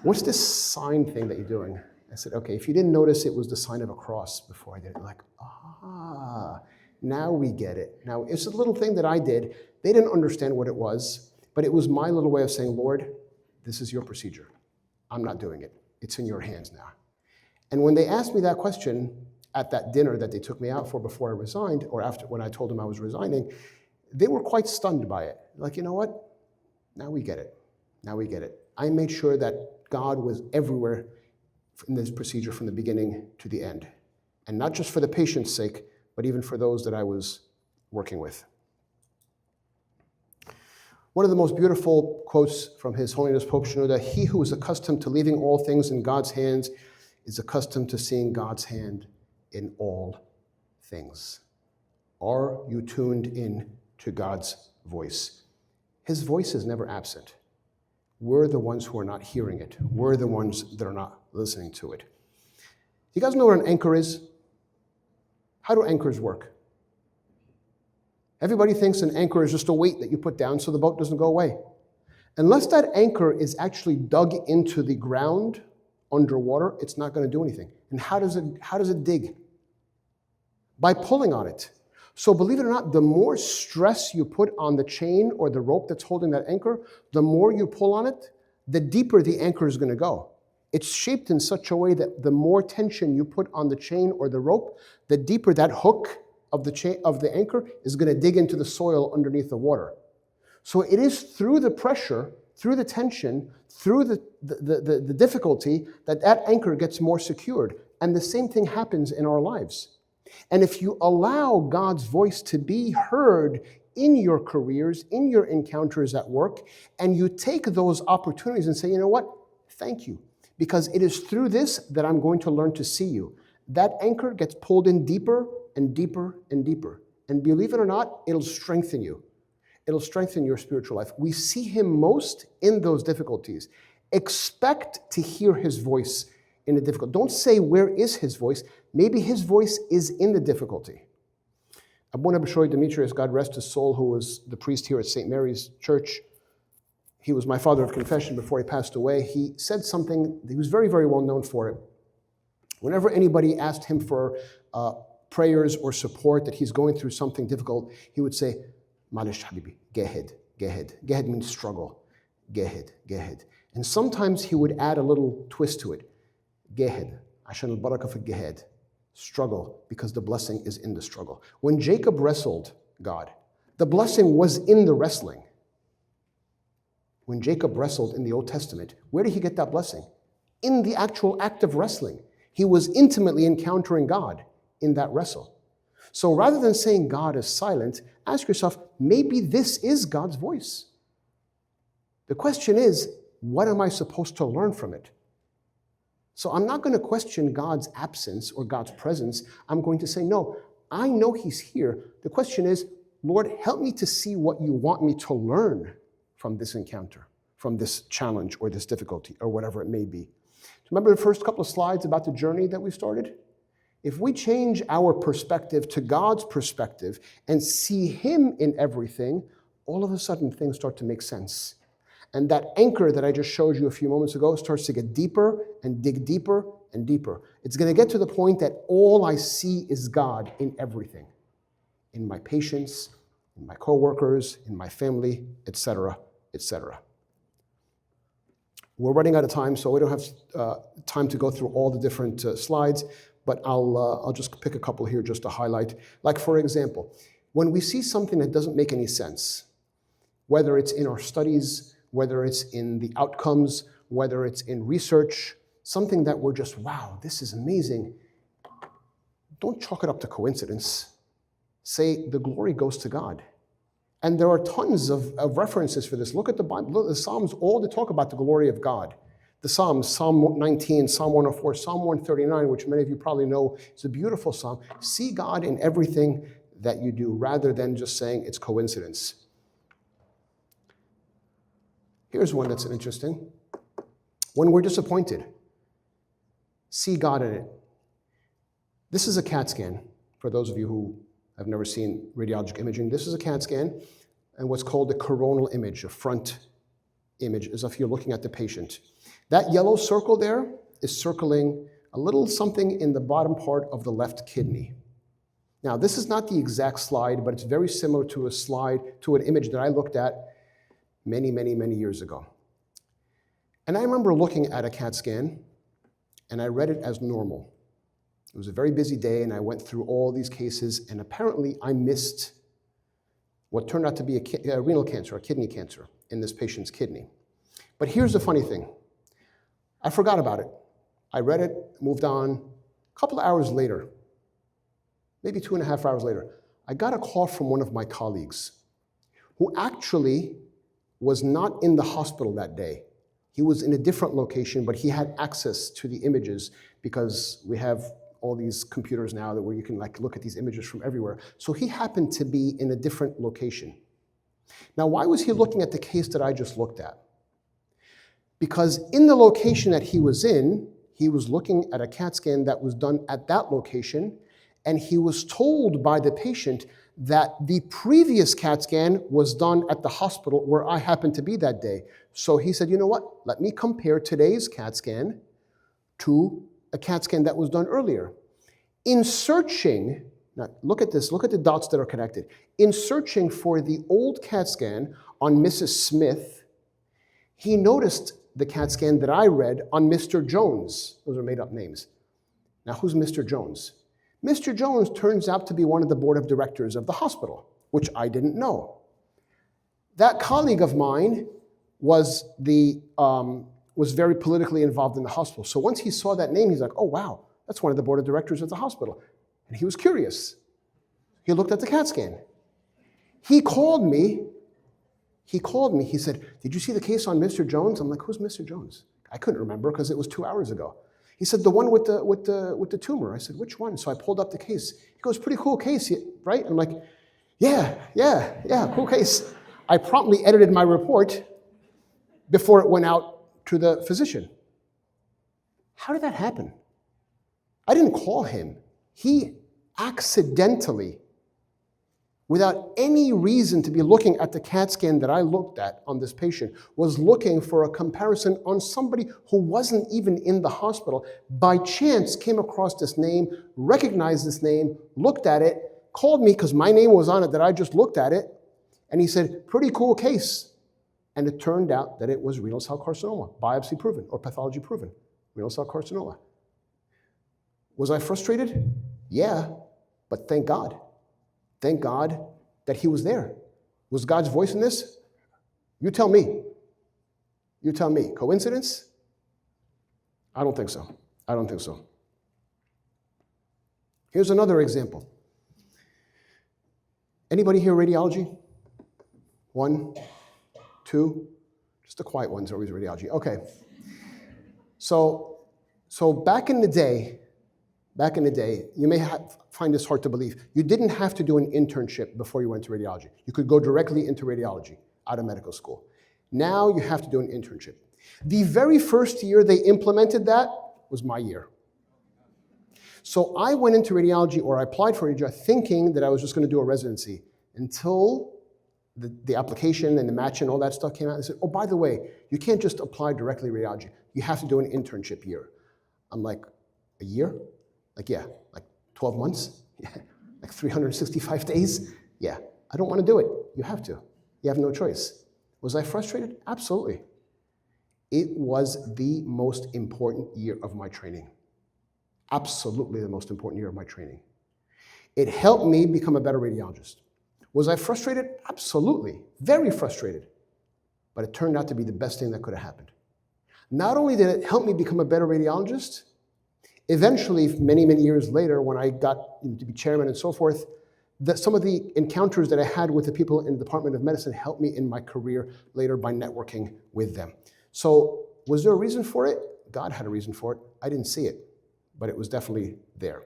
What's this sign thing that you're doing? I said, okay, if you didn't notice, it was the sign of a cross before I did it. Like, now we get it. Now, it's a little thing that I did. They didn't understand what it was, but it was my little way of saying, Lord, this is your procedure. I'm not doing it. It's in your hands now. And when they asked me that question at that dinner that they took me out for before I resigned, or after when I told them I was resigning, they were quite stunned by it. Like, you know what? Now we get it. Now we get it. I made sure that God was everywhere in this procedure from the beginning to the end. And not just for the patient's sake, but even for those that I was working with. One of the most beautiful quotes from His Holiness Pope Shenouda, he who is accustomed to leaving all things in God's hands is accustomed to seeing God's hand in all things. Are you tuned in to God's voice? His voice is never absent. We're the ones who are not hearing it. We're the ones that are not listening to it. You guys know what an anchor is? How do anchors work? Everybody thinks an anchor is just a weight that you put down so the boat doesn't go away. Unless that anchor is actually dug into the ground underwater, it's not going to do anything. And how does it dig? By pulling on it. So believe it or not, the more stress you put on the chain or the rope that's holding that anchor, the more you pull on it, the deeper the anchor is going to go. It's shaped in such a way that the more tension you put on the chain or the rope, the deeper that hook of the anchor is going to dig into the soil underneath the water. So it is through the pressure, through the tension, through the difficulty that anchor gets more secured. And the same thing happens in our lives. And if you allow God's voice to be heard in your careers, in your encounters at work, and you take those opportunities and say, you know what? Thank you. Because it is through this that I'm going to learn to see you. That anchor gets pulled in deeper and deeper and deeper. And believe it or not, it'll strengthen you. It'll strengthen your spiritual life. We see Him most in those difficulties. Expect to hear His voice in the difficult. Don't say, where is His voice? Maybe His voice is in the difficulty. Abuna Bishoy Demetrius, God rest his soul, who was the priest here at St. Mary's Church, he was my father of confession before he passed away. He said something, he was very, very well known for it. Whenever anybody asked him for prayers or support, that he's going through something difficult, he would say, Malish Habibi, gehed, gehed. Gehed means struggle. Gehed, gehed. And sometimes he would add a little twist to it. Gehed, Ashan al-baraka fi gehed. Struggle, because the blessing is in the struggle. When Jacob wrestled God, the blessing was in the wrestling. When Jacob wrestled in the Old Testament, where did he get that blessing? In the actual act of wrestling. He was intimately encountering God in that wrestle. So rather than saying God is silent, ask yourself, maybe this is God's voice. The question is, what am I supposed to learn from it? So I'm not going to question God's absence or God's presence. I'm going to say, no, I know He's here. The question is, Lord, help me to see what you want me to learn from this encounter, from this challenge or this difficulty or whatever it may be. Remember the first couple of slides about the journey that we started? If we change our perspective to God's perspective and see Him in everything, all of a sudden things start to make sense. And that anchor that I just showed you a few moments ago starts to get deeper and dig deeper and deeper. It's going to get to the point that all I see is God in everything. In my patients, in my coworkers, in my family, etc., etc. We're running out of time, so we don't have time to go through all the different slides, but I'll just pick a couple here just to highlight. Like, for example, when we see something that doesn't make any sense, whether it's in our studies, whether it's in the outcomes, whether it's in research, something that we're just, wow, this is amazing. don't chalk it up to coincidence. Say the glory goes to God. And there are tons of references for this. Look at the Bible. Look, the Psalms, all they talk about the glory of God. The Psalms, Psalm 19, Psalm 104, Psalm 139, which many of you probably know is a beautiful psalm. See God in everything that you do, rather than just saying it's coincidence. Here's one that's interesting. When we're disappointed, see God in it. This is a CAT scan, for those of you who have never seen radiologic imaging. This is a CAT scan, and what's called a coronal image, a front image, as if you're looking at the patient. That yellow circle there is circling a little something in the bottom part of the left kidney. Now, this is not the exact slide, but it's very similar to a slide, to an image that I looked at many, many, many years ago. And I remember looking at a CAT scan, and I read it as normal. It was a very busy day, and I went through all these cases, and apparently I missed what turned out to be a renal cancer, a kidney cancer, in this patient's kidney. But here's the funny thing. I forgot about it. I read it, moved on. A couple of hours later, maybe 2.5 hours later, I got a call from one of my colleagues who actually was not in the hospital that day. He was in a different location, but he had access to the images because we have all these computers now where you can look at these images from everywhere. So he happened to be in a different location. Now, why was he looking at the case that I just looked at? Because in the location that he was in, he was looking at a CAT scan that was done at that location, and he was told by the patient that the previous CAT scan was done at the hospital where I happened to be that day. So he said, you know what? Let me compare today's CAT scan to a CAT scan that was done earlier. In searching, now look at this, look at the dots that are connected. In searching for the old CAT scan on Mrs. Smith, he noticed the CAT scan that I read on Mr. Jones. Those are made up names. Now, who's Mr. Jones? Mr. Jones turns out to be one of the board of directors of the hospital, which I didn't know. That colleague of mine was very politically involved in the hospital. So once he saw that name, he's like, oh, wow, that's one of the board of directors of the hospital. And he was curious. He looked at the CAT scan. He called me. He said, did you see the case on Mr. Jones? I'm like, who's Mr. Jones? I couldn't remember because it was 2 hours ago. He said, the one with the tumor. I said, which one? So I pulled up the case. He goes, pretty cool case, right? I'm like, yeah, cool case. I promptly edited my report before it went out to the physician. How did that happen? I didn't call him. He accidentally, without any reason to be looking at the CAT scan that I looked at on this patient, was looking for a comparison on somebody who wasn't even in the hospital, by chance came across this name, recognized this name, looked at it, called me because my name was on it that I just looked at it, and he said, pretty cool case. And it turned out that it was renal cell carcinoma, biopsy proven or pathology proven, renal cell carcinoma. Was I frustrated? Yeah, but thank God. Thank God that he was there. Was God's voice in this? You tell me. You tell me. Coincidence? I don't think so. I don't think so. Here's another example. Anybody here radiology? 1, 2, just the quiet ones are always radiology. Okay. So back in the day, you may find this hard to believe. You didn't have to do an internship before you went to radiology. You could go directly into radiology out of medical school. Now you have to do an internship. The very first year they implemented that was my year. So I went into radiology, or I applied for radiology, thinking that I was just going to do a residency until the application and the match and all that stuff came out. And said, oh, by the way, you can't just apply directly to radiology. You have to do an internship year. I'm like, a year? Like, yeah, like 12 months? Yeah. Like 365 days? Yeah, I don't want to do it. You have to. You have no choice. Was I frustrated? Absolutely. It was the most important year of my training. Absolutely the most important year of my training. It helped me become a better radiologist. Was I frustrated? Absolutely. Very frustrated. But it turned out to be the best thing that could have happened. Not only did it help me become a better radiologist, Eventually, many, many years later, when I got to be chairman and so forth, some of the encounters that I had with the people in the Department of Medicine helped me in my career later by networking with them. So was there a reason for it? God had a reason for it. I didn't see it, but it was definitely there.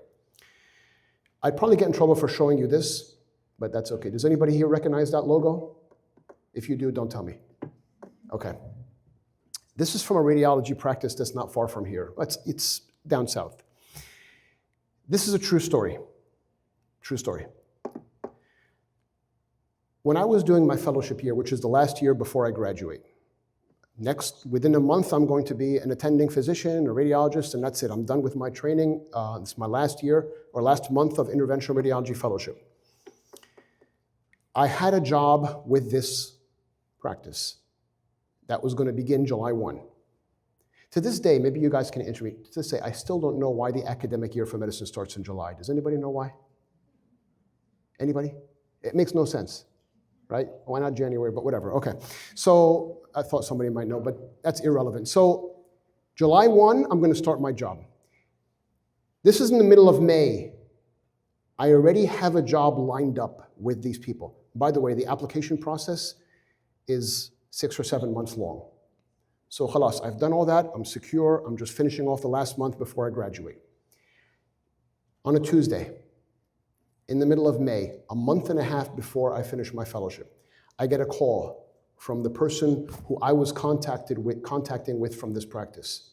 I'd probably get in trouble for showing you this, but that's okay. Does anybody here recognize that logo? If you do, don't tell me. Okay. This is from a radiology practice that's not far from here. It's down south. This is a true story. True story. When I was doing my fellowship year, which is the last year before I graduate, within a month, I'm going to be an attending physician, a radiologist, and that's it. I'm done with my training. It's my last year or last month of interventional radiology fellowship. I had a job with this practice that was going to begin July 1. To this day, maybe you guys can answer me. To this day, I still don't know why the academic year for medicine starts in July. Does anybody know why? Anybody? It makes no sense, right? Why not January, but whatever. Okay. So I thought somebody might know, but that's irrelevant. So July 1, I'm going to start my job. This is in the middle of May. I already have a job lined up with these people. By the way, the application process is 6 or 7 months long. So khalas, I've done all that, I'm secure, I'm just finishing off the last month before I graduate. On a Tuesday, in the middle of May, a month and a half before I finish my fellowship, I get a call from the person who I was contacting with from this practice.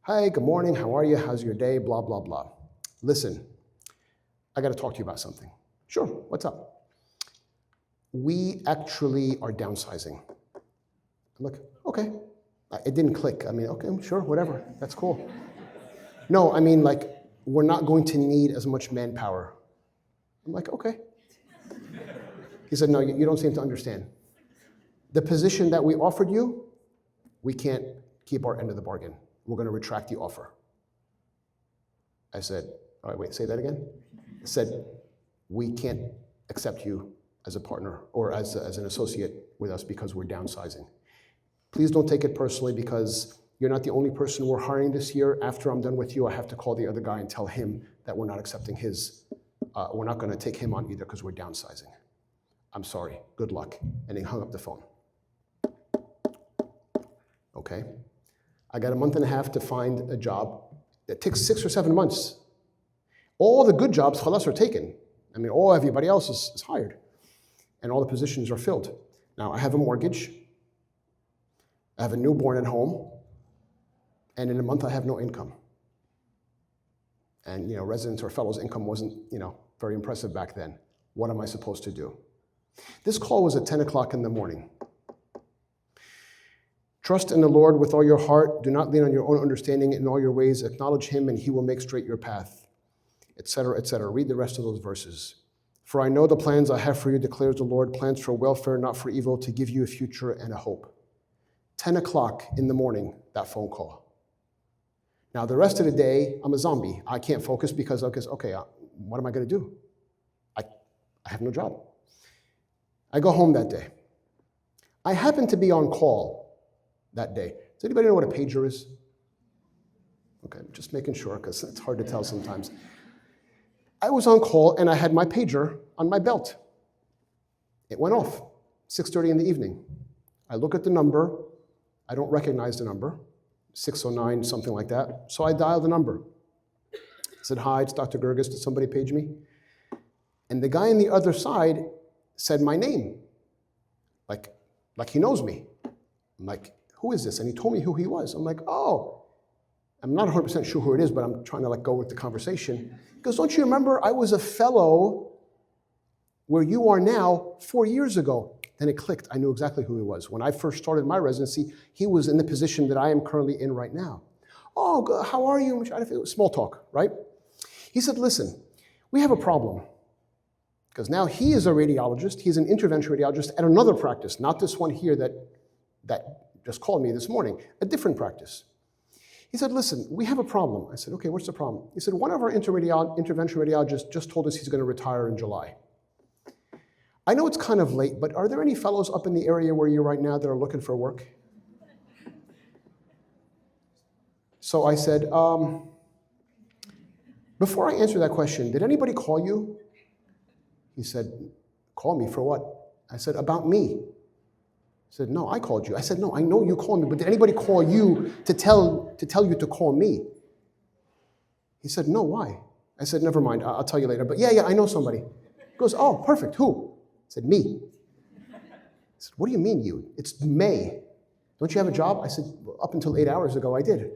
Hi, good morning, how are you, how's your day, blah, blah, blah. Listen, I gotta talk to you about something. Sure, what's up? We actually are downsizing. I'm like, okay. It didn't click. I mean, okay, sure, whatever, that's cool. No, I mean, like, we're not going to need as much manpower. I'm like, okay. He said, no, you don't seem to understand. The position that we offered you, we can't keep our end of the bargain. We're going to retract the offer. I said, all right, wait, say that again? I said, we can't accept you as a partner or as an associate with us because we're downsizing. Please don't take it personally because you're not the only person we're hiring this year. After I'm done with you, I have to call the other guy and tell him that we're not accepting his, we're not going to take him on either because we're downsizing. I'm sorry, good luck. And he hung up the phone. Okay. I got a month and a half to find a job. It takes 6 or 7 months. All the good jobs, khalas, are taken. I mean, everybody else is hired. And all the positions are filled. Now, I have a mortgage. I have a newborn at home. And in a month, I have no income. And, residents or fellows' income wasn't, very impressive back then. What am I supposed to do? This call was at 10 o'clock in the morning. Trust in the Lord with all your heart. Do not lean on your own understanding. In all your ways, acknowledge him, and he will make straight your path, etc., etc. Read the rest of those verses. For I know the plans I have for you, declares the Lord, plans for welfare, not for evil, to give you a future and a hope. 10 o'clock in the morning, that phone call. Now, the rest of the day, I'm a zombie. I can't focus because, okay, what am I going to do? I have no job. I go home that day. I happen to be on call that day. Does anybody know what a pager is? Okay, just making sure because it's hard to tell sometimes. I was on call and I had my pager on my belt. It went off, 6:30 in the evening. I look at the number. I don't recognize the number, 609, something like that. So I dialed the number. I said, hi, it's Dr. Girgis. Did somebody page me? And the guy on the other side said my name, like he knows me. I'm like, who is this? And he told me who he was. I'm like, oh, I'm not 100% sure who it is, but I'm trying to go with the conversation. He goes, don't you remember I was a fellow where you are now 4 years ago? Then it clicked. I knew exactly who he was. When I first started my residency, he was in the position that I am currently in right now. Oh, how are you? Small talk, right? He said, listen, we have a problem. Because now he is a radiologist. He's an intervention radiologist at another practice, not this one here that just called me this morning, a different practice. He said, listen, we have a problem. I said, okay, what's the problem? He said, one of our intervention radiologists just told us he's going to retire in July. I know it's kind of late, but are there any fellows up in the area where you're right now that are looking for work? So I said, Before I answer that question, did anybody call you? He said, call me for what? I said, about me. He said, no, I called you. I said, no, I know you called me, but did anybody call you to tell you to call me? He said, no, why? I said, never mind, I'll tell you later. But yeah, I know somebody. He goes, oh, perfect, who? I said, me. I said, what do you mean you? It's May. Don't you have a job? I said, well, up until 8 hours ago, I did.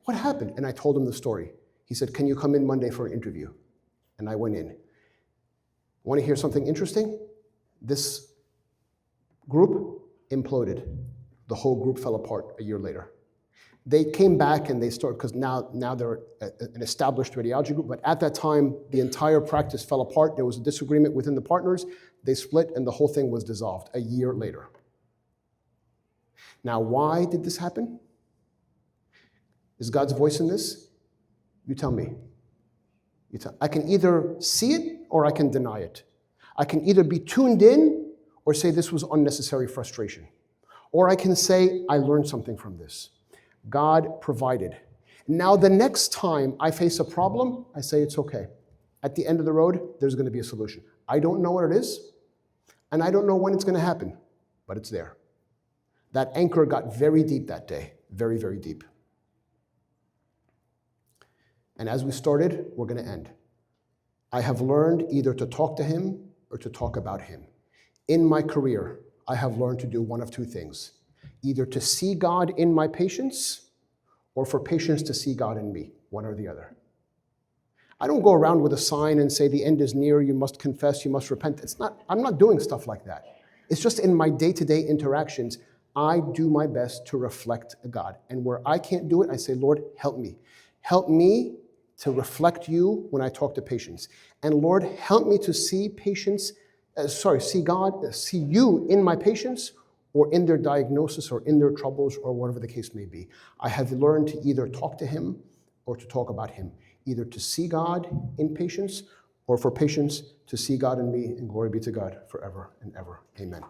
What happened? And I told him the story. He said, can you come in Monday for an interview? And I went in. Want to hear something interesting? This group imploded. The whole group fell apart a year later. They came back and they started, because now they're an established radiology group, but at that time, the entire practice fell apart. There was a disagreement within the partners. They split and the whole thing was dissolved a year later. Now, why did this happen? Is God's voice in this? You tell me. I can either see it or I can deny it. I can either be tuned in or say this was unnecessary frustration. Or I can say, I learned something from this. God provided. Now the next time I face a problem, I say it's okay. At the end of the road, there's going to be a solution. I don't know what it is, and I don't know when it's going to happen, but it's there. That anchor got very deep that day, very, very deep. And as we started, we're going to end. I have learned either to talk to him or to talk about him. In my career, I have learned to do one of two things. Either to see God in my patients or for patients to see God in me, one or the other. I don't go around with a sign and say the end is near, you must confess, you must repent. I'm not doing stuff like that. It's just in my day-to-day interactions, I do my best to reflect God. And where I can't do it, I say, Lord, help me. Help me to reflect you when I talk to patients. And Lord, help me to see God, see you in my patients or in their diagnosis or in their troubles or whatever the case may be. I have learned to either talk to him or to talk about him, either to see God in patients or for patients to see God in me, and glory be to God forever and ever. Amen.